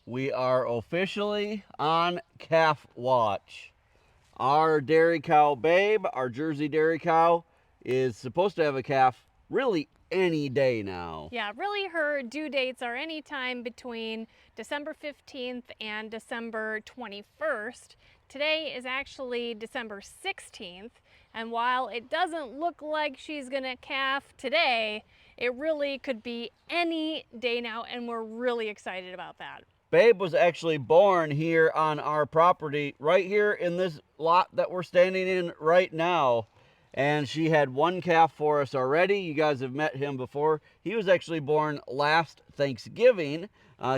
We are officially on calf watch. Our dairy cow Babe, our Jersey dairy cow, is supposed to have a calf really any day now. Yeah, really her due dates are anytime between December 15th and December 21st. Today is actually December 16th, and while it doesn't look like she's gonna calf today, it really could be any day now, and we're really excited about that. Babe was actually born here on our property, right here in this lot that we're standing in right now. And she had one calf for us already. You guys have met him before. He was actually born last Thanksgiving.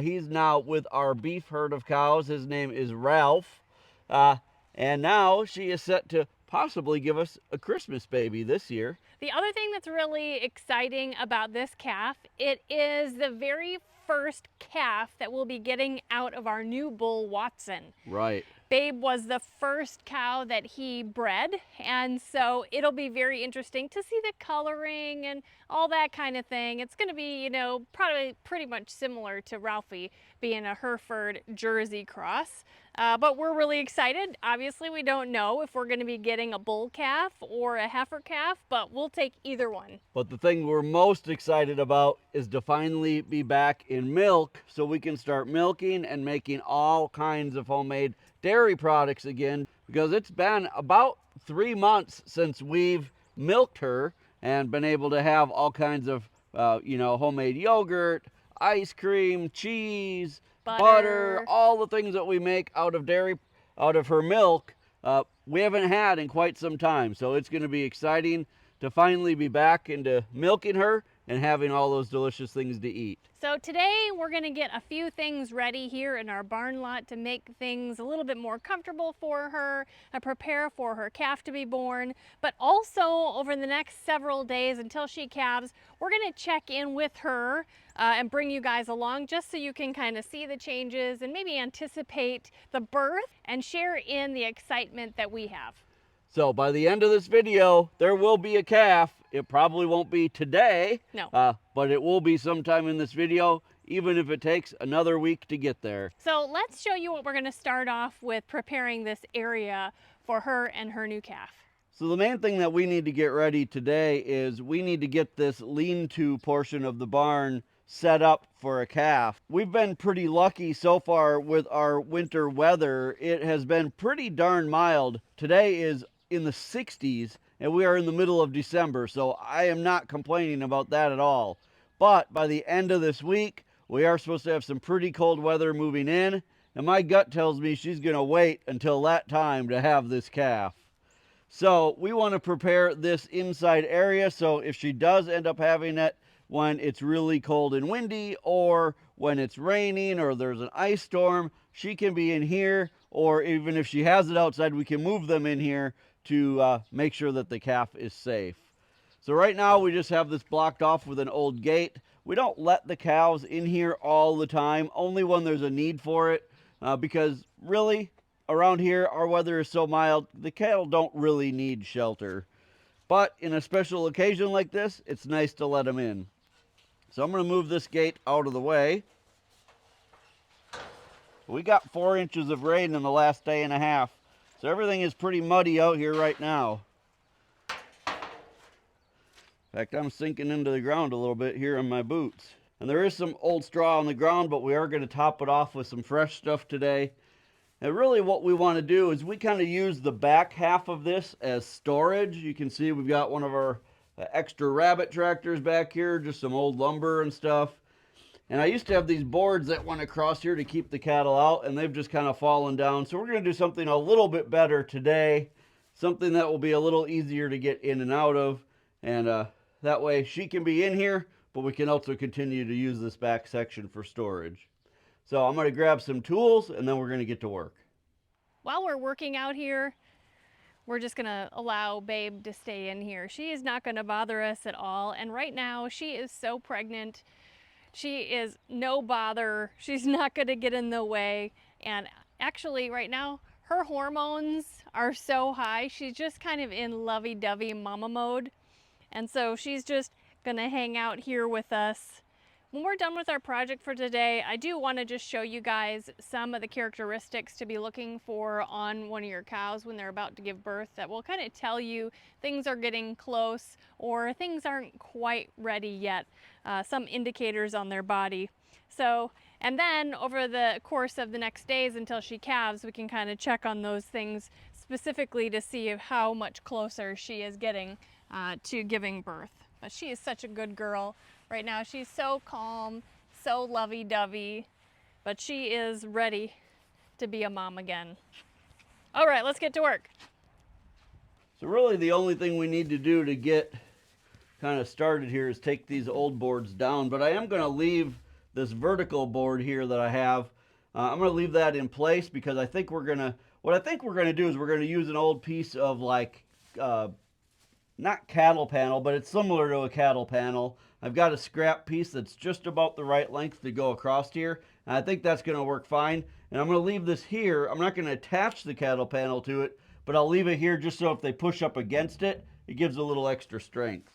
He's now with our beef herd of cows. His name is Ralph. Uh, and now she is set to possibly give us a Christmas baby this year. The other thing that's really exciting about this calf, it is the very first calf that we'll be getting out of our new bull, Watson. Right. Babe was the first cow that he bred, and so it'll be very interesting to see the coloring and all that kind of thing. It's going to be, probably pretty much similar to Ralphie being a Hereford Jersey cross. But we're really excited. Obviously, we don't know if we're going to be getting a bull calf or a heifer calf, but we'll take either one. But the thing we're most excited about is to finally be back in milk so we can start milking and making all kinds of homemade dairy products again, because it's been about 3 months since we've milked her and been able to have all kinds of homemade yogurt, ice cream, cheese, butter, all the things that we make out of dairy, out of her milk. We haven't had in quite some time, so it's going to be exciting to finally be back into milking her and having all those delicious things to eat. So today we're going to get a few things ready here in our barn lot to make things a little bit more comfortable for her and prepare for her calf to be born. But also over the next several days until she calves, we're going to check in with her and bring you guys along just so you can kind of see the changes and maybe anticipate the birth and share in the excitement that we have. So by the end of this video, there will be a calf. It probably won't be today, no, but it will be sometime in this video, even if it takes another week to get there. So let's show you what we're going to start off with preparing this area for her and her new calf. So the main thing that we need to get ready today is we need to get this lean-to portion of the barn set up for a calf. We've been pretty lucky so far with our winter weather. It has been pretty darn mild. Today is in the 60s and we are in the middle of December, so I am not complaining about that at all. But by the end of this week, we are supposed to have some pretty cold weather moving in, and my gut tells me she's going to wait until that time to have this calf. So we want to prepare this inside area so if she does end up having it when it's really cold and windy, or when it's raining or there's an ice storm, she can be in here, or even if she has it outside, we can move them in here to make sure that the calf is safe. So right now we just have this blocked off with an old gate. We don't let the cows in here all the time, only when there's a need for it, because really around here our weather is so mild, the cattle don't really need shelter. But in a special occasion like this, it's nice to let them in. So I'm going to move this gate out of the way. We got 4 inches of rain in the last day and a half, so everything is pretty muddy out here right now. In fact, I'm sinking into the ground a little bit here in my boots. And there is some old straw on the ground, but we are going to top it off with some fresh stuff today. And really what we want to do is we kind of use the back half of this as storage. You can see we've got one of our extra rabbit tractors back here, just some old lumber and stuff. And I used to have these boards that went across here to keep the cattle out, and they've just kind of fallen down. So we're going to do something a little bit better today, something that will be a little easier to get in and out of. And that way she can be in here, but we can also continue to use this back section for storage. So I'm going to grab some tools and then we're going to get to work. While we're working out here, we're just going to allow Babe to stay in here. She is not going to bother us at all. And right now she is so pregnant. She is no bother. She's not going to get in the way. And actually right now her hormones are so high. She's just kind of in lovey-dovey mama mode. And so she's just going to hang out here with us When we're done with our project for today, I do want to just show you guys some of the characteristics to be looking for on one of your cows when they're about to give birth that will kind of tell you things are getting close or things aren't quite ready yet, some indicators on their body. So, and then over the course of the next days until she calves, we can kind of check on those things specifically to see how much closer she is getting to giving birth. But she is such a good girl. Right now she's so calm, so lovey-dovey, but she is ready to be a mom again. All right, let's get to work. So really the only thing we need to do to get kind of started here is take these old boards down, but I am going to leave this vertical board here that I have. I'm going to leave that in place because I think what I think we're going to do is we're going to use an old piece of like, not cattle panel, but it's similar to a cattle panel. I've got a scrap piece that's just about the right length to go across here, and I think that's going to work fine. And I'm going to leave this here. I'm not going to attach the cattle panel to it, but I'll leave it here just so if they push up against it, it gives a little extra strength.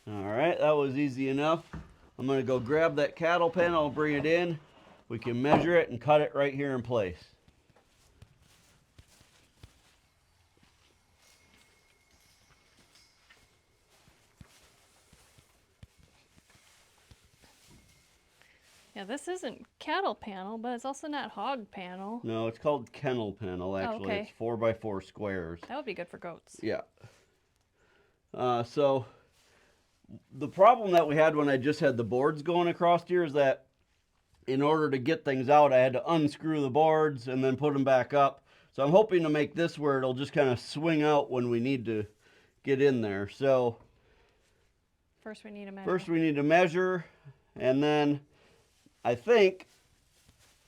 Alright, that was easy enough. I'm going to go grab that cattle panel and bring it in. We can measure it and cut it right here in place. Yeah, this isn't cattle panel, but it's also not hog panel. No, it's called kennel panel actually. Okay. It's 4x4 squares. That would be good for goats. Yeah. So the problem that we had when I just had the boards going across here is that in order to get things out, I had to unscrew the boards and then put them back up. So I'm hoping to make this where it'll just kind of swing out when we need to get in there. So First we need to measure. first we need to measure, and then I think,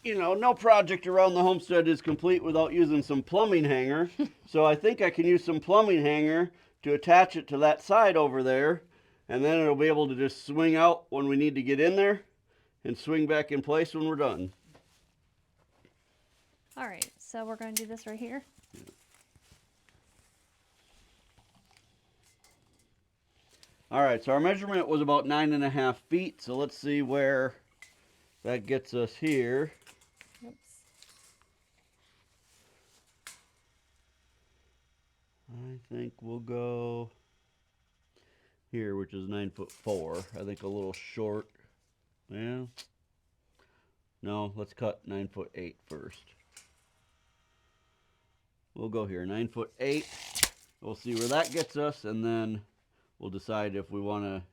no project around the homestead is complete without using some plumbing hanger. So I think I can use some plumbing hanger to attach it to that side over there, and then it'll be able to just swing out when we need to get in there and swing back in place when we're done. All right, so we're going to do this right here. All right, so our measurement was about 9.5 feet. So let's see where that gets us here. Oops. I think we'll go here, which is 9'4". I think a little short. Yeah. No, let's cut 9'8" first. We'll go here, 9'8". We'll see where that gets us, and then we'll decide if we want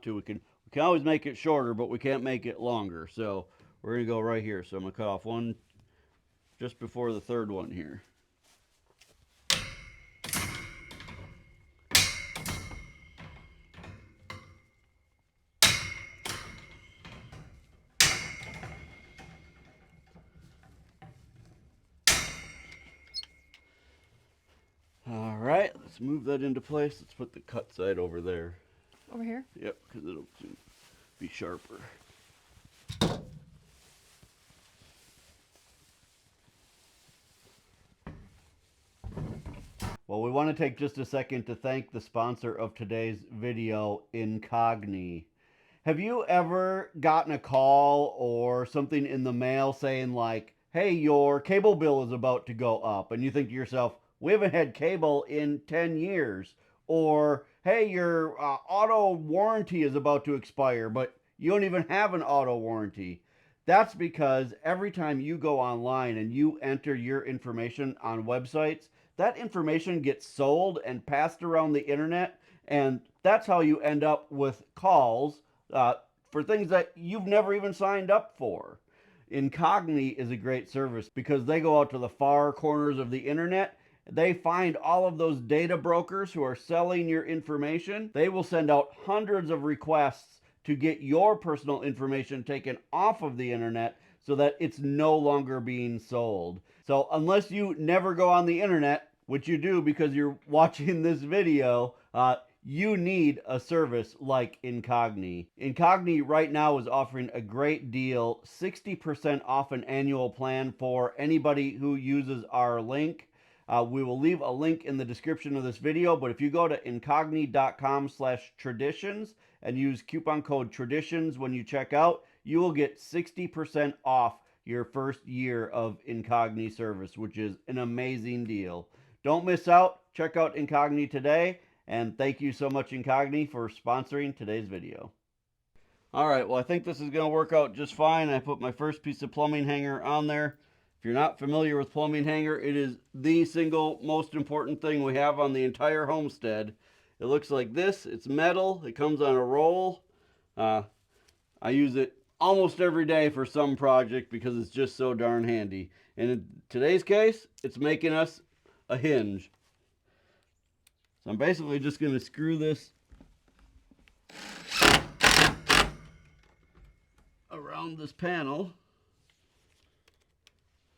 to. We can always make it shorter, but we can't make it longer. So we're gonna go right here. So I'm gonna cut off one just before the third one here. All right, let's move that into place. Let's put the cut side over there. Over here? Yep, because it'll be sharper. Well, we want to take just a second to thank the sponsor of today's video, Incogni. Have you ever gotten a call or something in the mail saying like, hey, your cable bill is about to go up, and you think to yourself, we haven't had cable in 10 years. Or, hey, your auto warranty is about to expire, but you don't even have an auto warranty. That's because every time you go online and you enter your information on websites, that information gets sold and passed around the internet, and that's how you end up with calls for things that you've never even signed up for. Incogni is a great service because they go out to the far corners of the internet. They find all of those data brokers who are selling your information. They will send out hundreds of requests to get your personal information taken off of the internet so that it's no longer being sold. So unless you never go on the internet, which you do because you're watching this video, you need a service like Incogni. Incogni right now is offering a great deal, 60% off an annual plan for anybody who uses our link. We will leave a link in the description of this video, but if you go to incogni.com/traditions and use coupon code traditions when you check out, you will get 60% off your first year of Incogni service, which is an amazing deal. Don't miss out. Check out Incogni today, and thank you so much, Incogni, for sponsoring today's video. All right, well, I think this is going to work out just fine. I put my first piece of plumbing hanger on there. If you're not familiar with plumbing hanger, it is the single most important thing we have on the entire homestead. It looks like this. It's metal. It comes on a roll. I use it almost every day for some project because it's just so darn handy. And in today's case, it's making us a hinge. So I'm basically just going to screw this around this panel.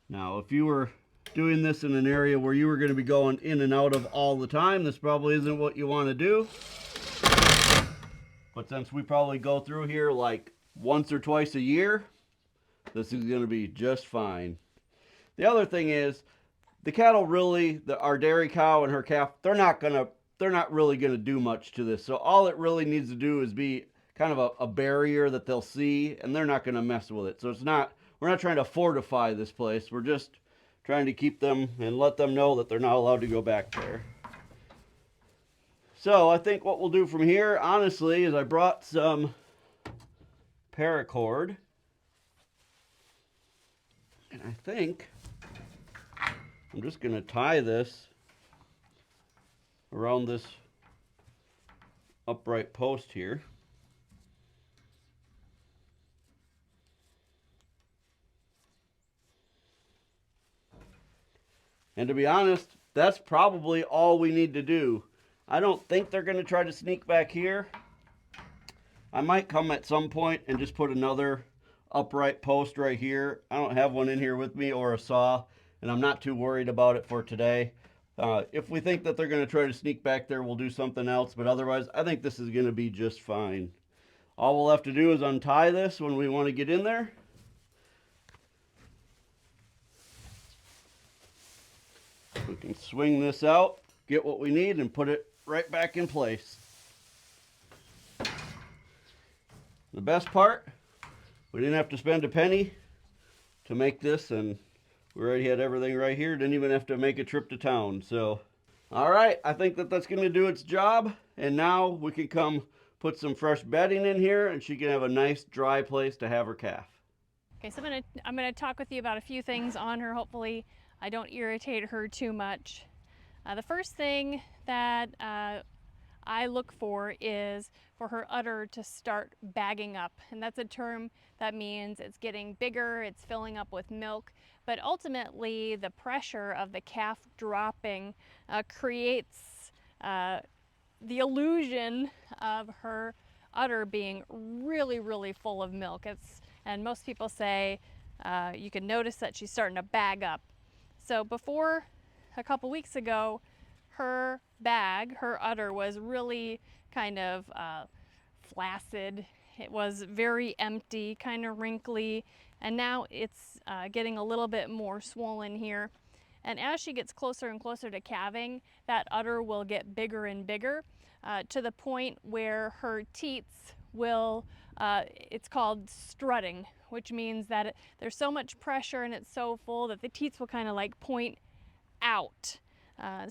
Now, if you were doing this in an area where you were going to be going in and out of all the time, this probably isn't what you want to do. But since we probably go through here like once or twice a year, this is going to be just fine. The other thing is, the cattle really, our dairy cow and her calf, they're not really gonna do much to this. So all it really needs to do is be kind of a barrier that they'll see, and they're not gonna mess with it. So we're not trying to fortify this place. We're just trying to keep them and let them know that they're not allowed to go back there. So I think what we'll do from here, honestly, is I brought some paracord, and I think I'm just going to tie this around this upright post here. And to be honest, that's probably all we need to do. I don't think they're going to try to sneak back here. I might come at some point and just put another upright post right here. I don't have one in here with me or a saw, and I'm not too worried about it for today. If we think that they're going to try to sneak back there, we'll do something else, but otherwise I think this is going to be just fine. All we'll have to do is untie this when we want to get in there. We can swing this out, get what we need, and put it right back in place. The best part, we didn't have to spend a penny to make this, and we already had everything right here. Didn't even have to make a trip to town. So, all right, I think that that's going to do its job. And now we can come put some fresh bedding in here, and she can have a nice dry place to have her calf. Okay, so I'm gonna talk with you about a few things on her. Hopefully I don't irritate her too much. The first thing that I look for is for her udder to start bagging up. And that's a term that means it's getting bigger, it's filling up with milk, but ultimately the pressure of the calf dropping creates the illusion of her udder being really, really full of milk. And most people say you can notice that she's starting to bag up. So before a couple weeks ago, her udder was really kind of flaccid. It was very empty, kind of wrinkly, and now it's getting a little bit more swollen here. And as she gets closer and closer to calving, that udder will get bigger and bigger to the point where her teats will, it's called strutting, which means that there's so much pressure and it's so full that the teats will kind of like point out.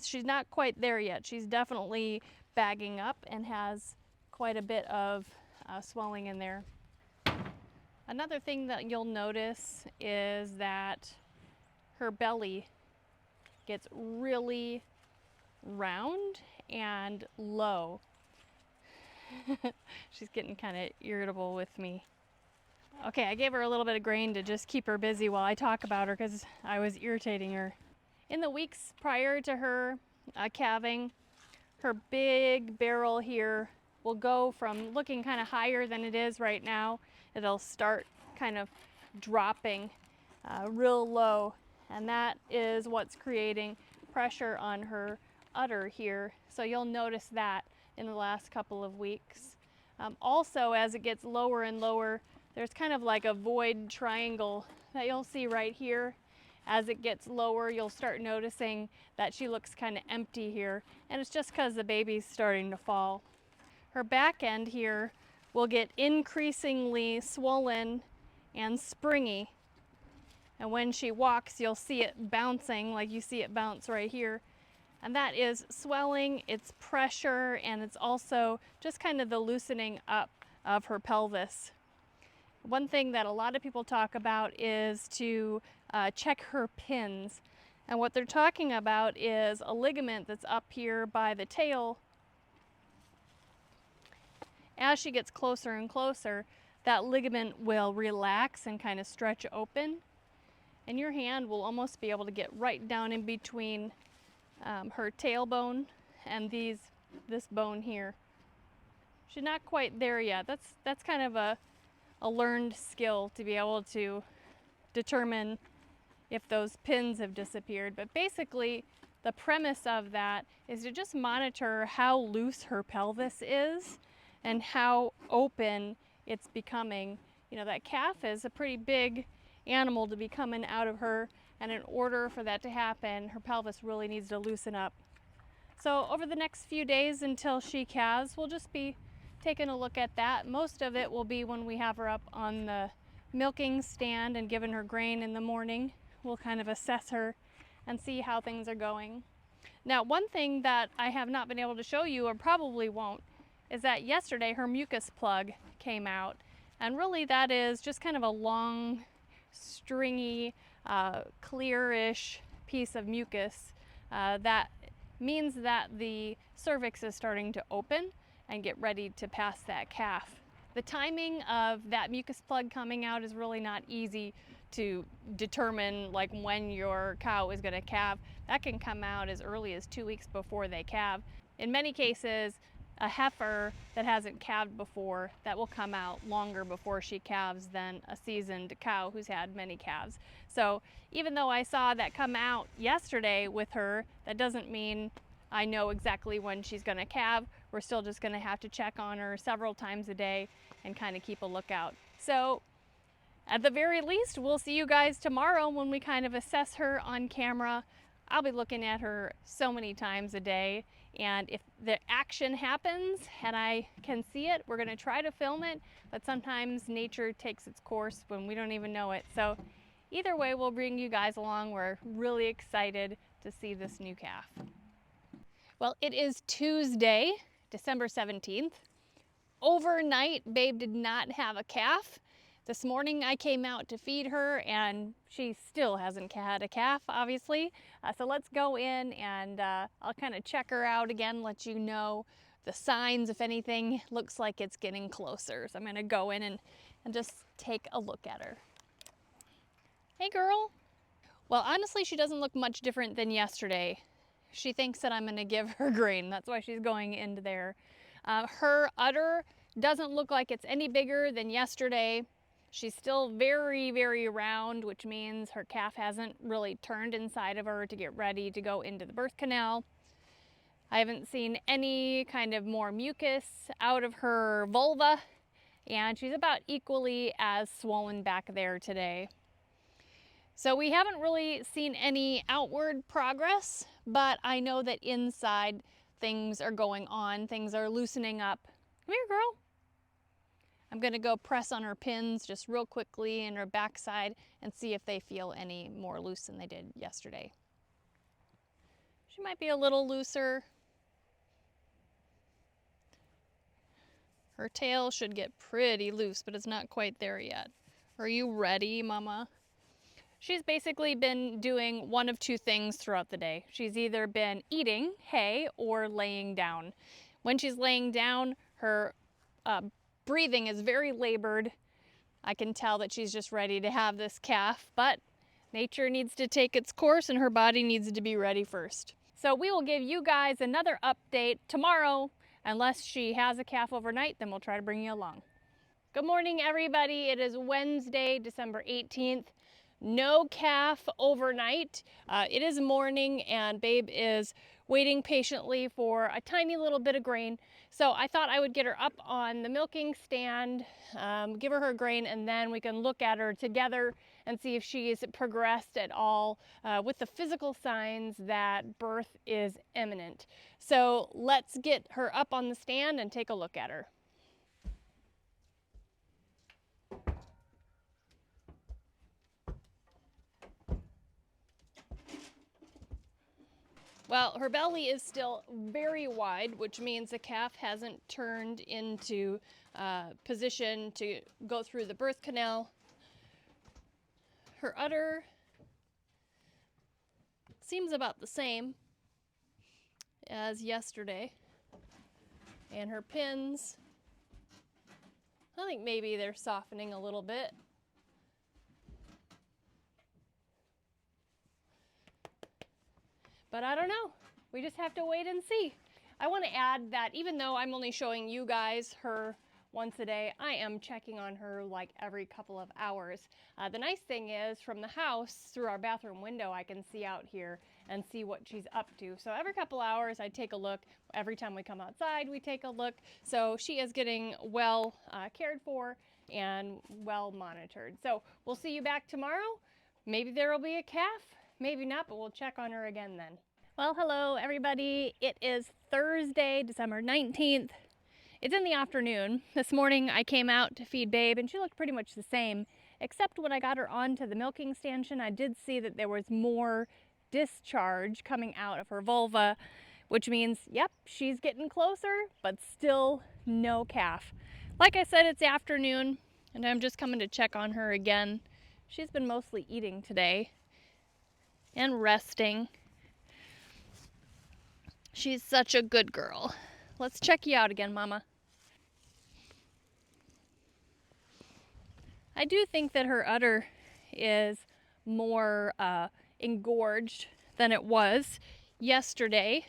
She's not quite there yet. She's definitely bagging up and has quite a bit of swelling in there. Another thing that you'll notice is that her belly gets really round and low. She's getting kind of irritable with me. Okay, I gave her a little bit of grain to just keep her busy while I talk about her because I was irritating her. In the weeks prior to her calving, her big barrel here will go from looking kind of higher than it is right now. It'll start kind of dropping real low, and that is what's creating pressure on her udder here. So you'll notice that in the last couple of weeks. Also, as it gets lower and lower, there's kind of like a void triangle that you'll see right here. As it gets lower, you'll start noticing that she looks kind of empty here, and it's just because the baby's starting to fall. Her back end here will get increasingly swollen and springy. And when she walks, you'll see it bouncing like you see it bounce right here. And that is swelling, it's pressure, and it's also just kind of the loosening up of her pelvis. One thing that a lot of people talk about is to check her pins. And what they're talking about is a ligament that's up here by the tail. As she gets closer and closer, that ligament will relax and kind of stretch open. And your hand will almost be able to get right down in between her tailbone and this bone here. She's not quite there yet. That's kind of a learned skill to be able to determine if those pins have disappeared. But basically, the premise of that is to just monitor how loose her pelvis is and how open it's becoming. You know, that calf is a pretty big animal to be coming out of her, and in order for that to happen, her pelvis really needs to loosen up. So over the next few days until she calves, we'll just be taking a look at that. Most of it will be when we have her up on the milking stand and giving her grain in the morning. We'll kind of assess her and see how things are going. Now, one thing that I have not been able to show you, or probably won't, is that yesterday her mucus plug came out. And really that is just kind of a long, stringy, clearish piece of mucus that means that the cervix is starting to open and get ready to pass that calf. The timing of that mucus plug coming out is really not easy to determine, like when your cow is going to calve. That can come out as early as 2 weeks before they calve. In many cases, a heifer that hasn't calved before, that will come out longer before she calves than a seasoned cow who's had many calves. So even though I saw that come out yesterday with her, that doesn't mean I know exactly when she's going to calve. We're still just going to have to check on her several times a day and kind of keep a lookout. So at the very least, we'll see you guys tomorrow when we kind of assess her on camera. I'll be looking at her so many times a day, and if the action happens and I can see it, we're going to try to film it, but sometimes nature takes its course when we don't even know it. So either way, we'll bring you guys along. We're really excited to see this new calf. Well, it is Tuesday, December 17th. Overnight, Babe did not have a calf. This morning I came out to feed her and she still hasn't had a calf, obviously. So let's go in and I'll kind of check her out again, let you know the signs if anything looks like it's getting closer. So I'm gonna go in and just take a look at her. Hey girl. Well, honestly, she doesn't look much different than yesterday. She thinks that I'm gonna give her grain. That's why she's going into there. Her udder doesn't look like it's any bigger than yesterday. She's still very, very round, which means her calf hasn't really turned inside of her to get ready to go into the birth canal. I haven't seen any kind of more mucus out of her vulva, and she's about equally as swollen back there today. So we haven't really seen any outward progress, but I know that inside things are going on, things are loosening up. Come here, girl. I'm gonna go press on her pins just real quickly in her backside and see if they feel any more loose than they did yesterday. She might be a little looser. Her tail should get pretty loose, but it's not quite there yet. Are you ready, Mama? She's basically been doing one of two things throughout the day. She's either been eating hay or laying down. When she's laying down, her breathing is very labored. I can tell that she's just ready to have this calf, but nature needs to take its course and her body needs to be ready first. So we will give you guys another update tomorrow. Unless she has a calf overnight, then we'll try to bring you along. Good morning, everybody. It is Wednesday, December 18th. No calf overnight. It is morning and Babe is waiting patiently for a tiny little bit of grain. So I thought I would get her up on the milking stand, give her grain, and then we can look at her together and see if she's progressed at all with the physical signs that birth is imminent. So let's get her up on the stand and take a look at her. Well, her belly is still very wide, which means the calf hasn't turned into position to go through the birth canal. Her udder seems about the same as yesterday. And her pins, I think maybe they're softening a little bit. But I don't know. We just have to wait and see. I want to add that even though I'm only showing you guys her once a day, I am checking on her like every couple of hours. The nice thing is from the house through our bathroom window, I can see out here and see what she's up to. So every couple hours I take a look. Every time we come outside, we take a look. So she is getting well cared for and well monitored. So we'll see you back tomorrow. Maybe there will be a calf. Maybe not, but we'll check on her again then. Well, hello everybody. It is Thursday, December 19th. It's in the afternoon. This morning I came out to feed Babe and she looked pretty much the same, except when I got her onto the milking stanchion, I did see that there was more discharge coming out of her vulva, which means, yep, she's getting closer, but still no calf. Like I said, it's afternoon and I'm just coming to check on her again. She's been mostly eating today and resting. She's such a good girl. Let's check you out again, Mama. I do think that her udder is more engorged than it was yesterday.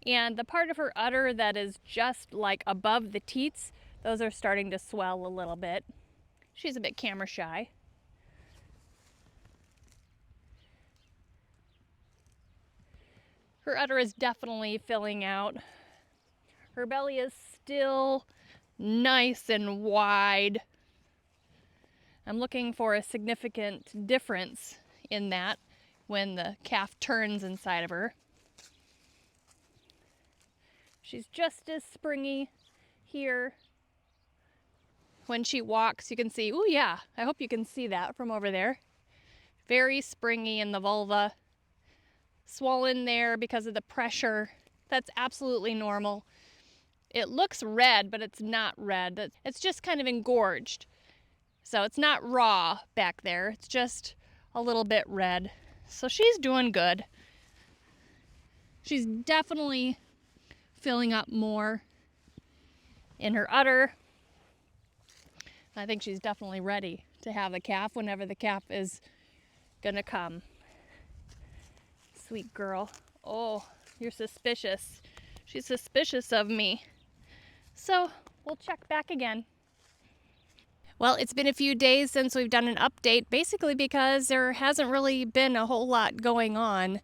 And the part of her udder that is just like above the teats, those are starting to swell a little bit. She's a bit camera shy. Her udder is definitely filling out. Her belly is still nice and wide. I'm looking for a significant difference in that when the calf turns inside of her. She's just as springy here. When she walks, you can see, oh yeah, I hope you can see that from over there. Very springy in the vulva. Swollen there because of the pressure. That's absolutely normal. It looks red, but it's not red. It's just kind of engorged. So it's not raw back there. It's just a little bit red. So she's doing good. She's definitely filling up more in her udder. I think she's definitely ready to have a calf whenever the calf is gonna come. Sweet girl. Oh, you're suspicious. She's suspicious of me. So we'll check back again. Well, it's been a few days since we've done an update, basically because there hasn't really been a whole lot going on.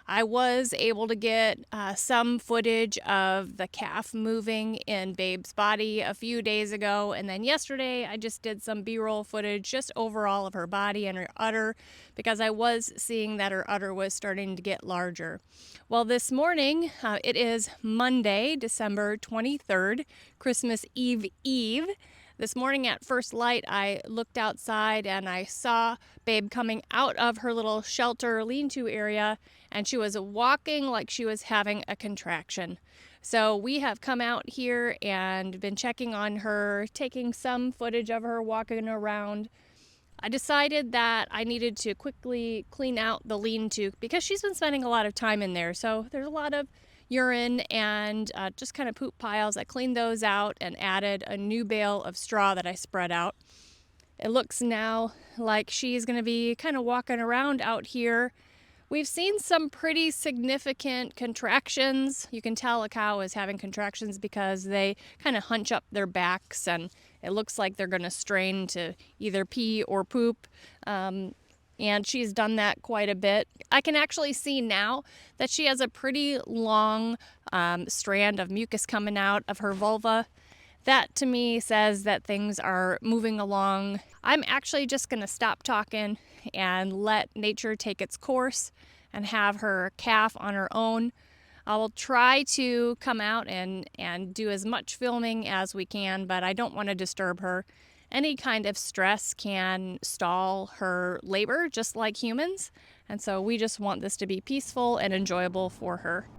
I was able to get some footage of the calf moving in Babe's body a few days ago, and then yesterday I just did some B-roll footage just overall of her body and her udder because I was seeing that her udder was starting to get larger. Well, this morning, it is Monday, December 23rd, Christmas Eve. This morning at first light, I looked outside and I saw Babe coming out of her little shelter lean-to area, and she was walking like she was having a contraction. So we have come out here and been checking on her, taking some footage of her walking around. I decided that I needed to quickly clean out the lean-to because she's been spending a lot of time in there. So there's a lot of urine and just kind of poop piles. I cleaned those out and added a new bale of straw that I spread out. It looks now like she's going to be kind of walking around out here. We've seen some pretty significant contractions. You can tell a cow is having contractions because they kind of hunch up their backs and It looks like they're going to strain to either pee or poop. And she's done that quite a bit. I can actually see now that she has a pretty long strand of mucus coming out of her vulva. That to me says that things are moving along. I'm actually just going to stop talking and let nature take its course and have her calf on her own. I will try to come out and do as much filming as we can, but I don't want to disturb her. Any kind of stress can stall her labor, just like humans. And so we just want this to be peaceful and enjoyable for her.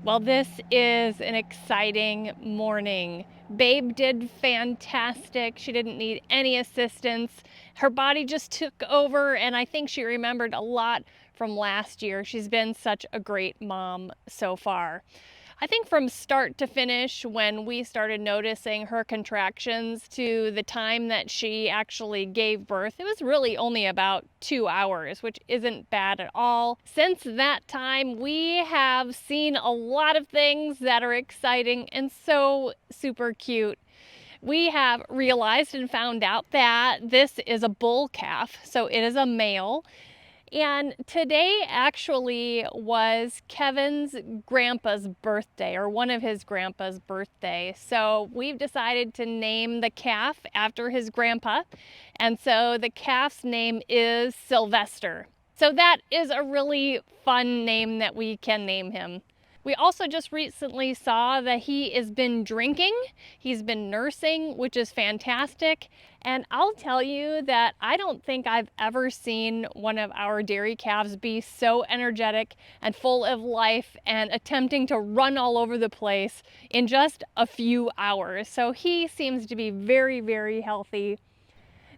Well, this is an exciting morning. Babe did fantastic. She didn't need any assistance. Her body just took over, and I think she remembered a lot from last year. She's been such a great mom so far. I think from start to finish, when we started noticing her contractions to the time that she actually gave birth, it was really only about 2 hours, which isn't bad at all. Since that time, we have seen a lot of things that are exciting and so super cute. We have realized and found out that this is a bull calf, so it is a male. And today actually was Kevin's grandpa's birthday, or one of his grandpa's birthday. So we've decided to name the calf after his grandpa. And so the calf's name is Sylvester. So that is a really fun name that we can name him. We also just recently saw that he has been drinking, he's been nursing, which is fantastic. And I'll tell you that I don't think I've ever seen one of our dairy calves be so energetic and full of life and attempting to run all over the place in just a few hours. So he seems to be very, very healthy.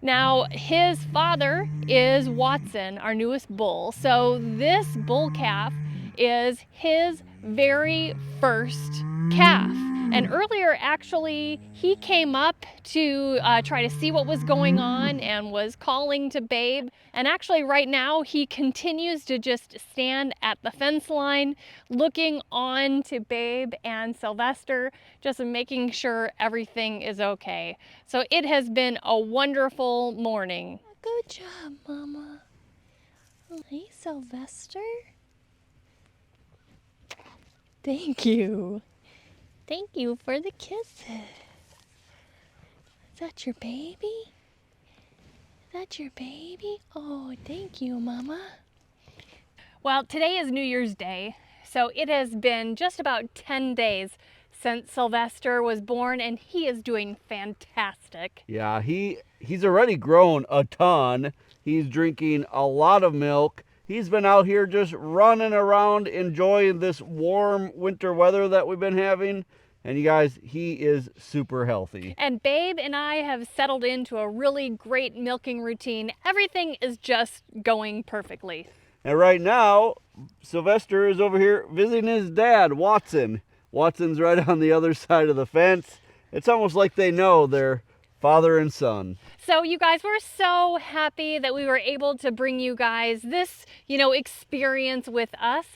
Now, his father is Watson, our newest bull. So this bull calf is his very first calf. And earlier, actually, he came up to try to see what was going on and was calling to Babe. And actually, right now, he continues to just stand at the fence line, looking on to Babe and Sylvester, just making sure everything is okay. So it has been a wonderful morning. Good job, Mama. Hey, Sylvester. Thank you. Thank you for the kisses. Is that your baby? Is that your baby? Oh, thank you, Mama. Well, today is New Year's Day, so it has been just about 10 days since Sylvester was born, and he is doing fantastic. Yeah, he's already grown a ton. He's drinking a lot of milk. He's been out here just running around enjoying this warm winter weather that we've been having. And you guys, he is super healthy. And Babe and I have settled into a really great milking routine. Everything is just going perfectly. And right now, Sylvester is over here visiting his dad, Watson. Watson's right on the other side of the fence. It's almost like they know they're father and son. So you guys, we're so happy that we were able to bring you guys this, experience with us.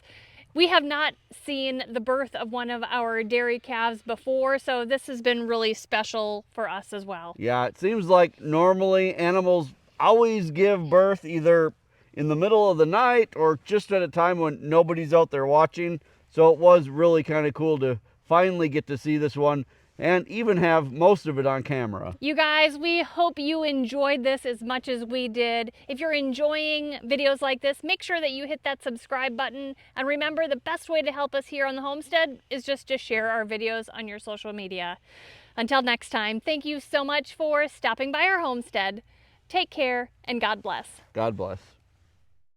We have not seen the birth of one of our dairy calves before, so this has been really special for us as well. Yeah, it seems like normally animals always give birth either in the middle of the night or just at a time when nobody's out there watching. So it was really kind of cool to finally get to see this one and even have most of it on camera. You guys, we hope you enjoyed this as much as we did. If you're enjoying videos like this, make sure that you hit that subscribe button. And remember, the best way to help us here on the homestead is just to share our videos on your social media. Until next time, thank you so much for stopping by our homestead. Take care and God bless. God bless.